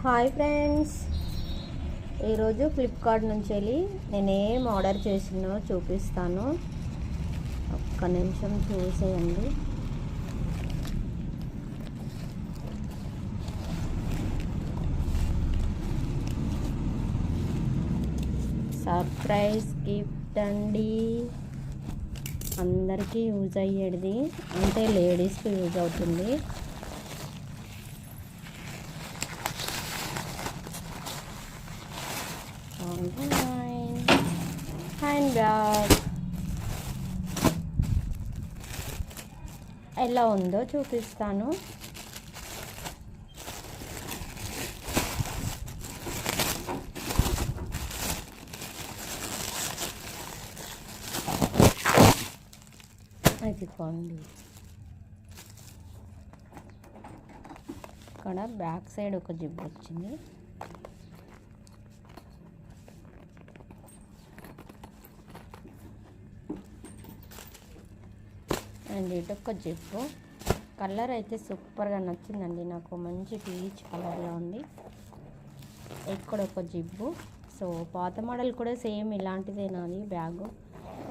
Hi friends, ఈరోజు Flipkart నుంచి వెళ్ళి నేనేం ఆర్డర్ చేసినో చూపిస్తాను. ఒక్క నిమిషం చూసేయండి. సర్ప్రైజ్ గిఫ్ట్ అండి, అందరికీ యూజ్ అయ్యేది, అంటే లేడీస్కి యూజ్ అవుతుంది. హ్యాండ్ బ్యాగ్ ఎలా ఉందో చూపిస్తాను. అది బాగుంది. ఇక్కడ బ్యాక్ సైడ్ ఒక జిప్ వచ్చింది. అండ్ ఇటొక్క జిప్పు. కలర్ అయితే సూపర్గా నచ్చిందండి నాకు, మంచి పీచ్ కలర్లో ఉంది. ఇక్కడ ఒక జిప్పు. సో పాత మోడల్ కూడా సేమ్ ఇలాంటిదే నాది బ్యాగు.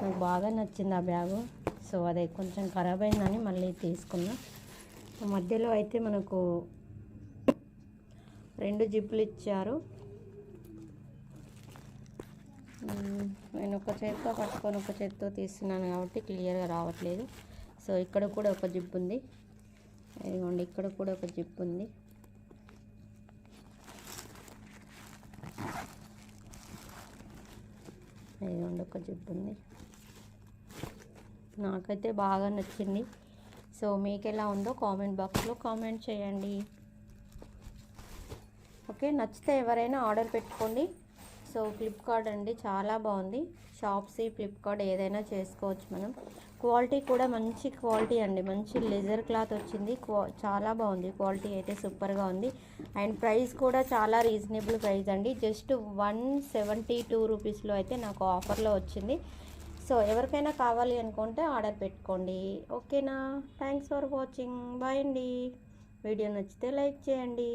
నాకు బాగా నచ్చింది ఆ బ్యాగు. సో అదే కొంచెం ఖరాబ్ అయిందని మళ్ళీ తీసుకున్నా. మధ్యలో అయితే మనకు 2 జిప్పులు ఇచ్చారు. నేను ఒక చేతితో పట్టుకొని ఒక చేతితో తీస్తున్నాను కాబట్టి క్లియర్గా రావట్లేదు. సో ఇక్కడ కూడా ఒక జిప్ ఉంది, ఇదిగోండి ఇక్కడ కూడా ఒక జిప్ ఉంది. ఇదిగోండి ఒక జిప్ ఉంది. నాకైతే బాగా నచ్చింది. సో మీకు ఎలా ఉందో కామెంట్ బాక్స్లో కామెంట్ చేయండి. ఓకే, నచ్చితే ఎవరైనా ఆర్డర్ పెట్టుకోండి. సో ఫ్లిప్కార్ట్ అండి, చాలా బాగుంది. షాప్సీ, ఫ్లిప్కార్ట్ ఏదైనా చేసుకోవచ్చు మనం. క్వాలిటీ కూడా మంచి క్వాలిటీ అండి, మంచి లెజర్ క్లాత్ వచ్చింది. చాలా బాగుంది, క్వాలిటీ అయితే సూపర్గా ఉంది. అండ్ ప్రైస్ కూడా చాలా రీజనబుల్ ప్రైస్ అండి, జస్ట్ 172 రూపీస్లో అయితే నాకు ఆఫర్లో వచ్చింది. సో ఎవరికైనా కావాలి అనుకుంటే ఆర్డర్ పెట్టుకోండి. ఓకేనా? Thanks for watching. బాయ్ అండి. వీడియో నచ్చితే లైక్ చేయండి.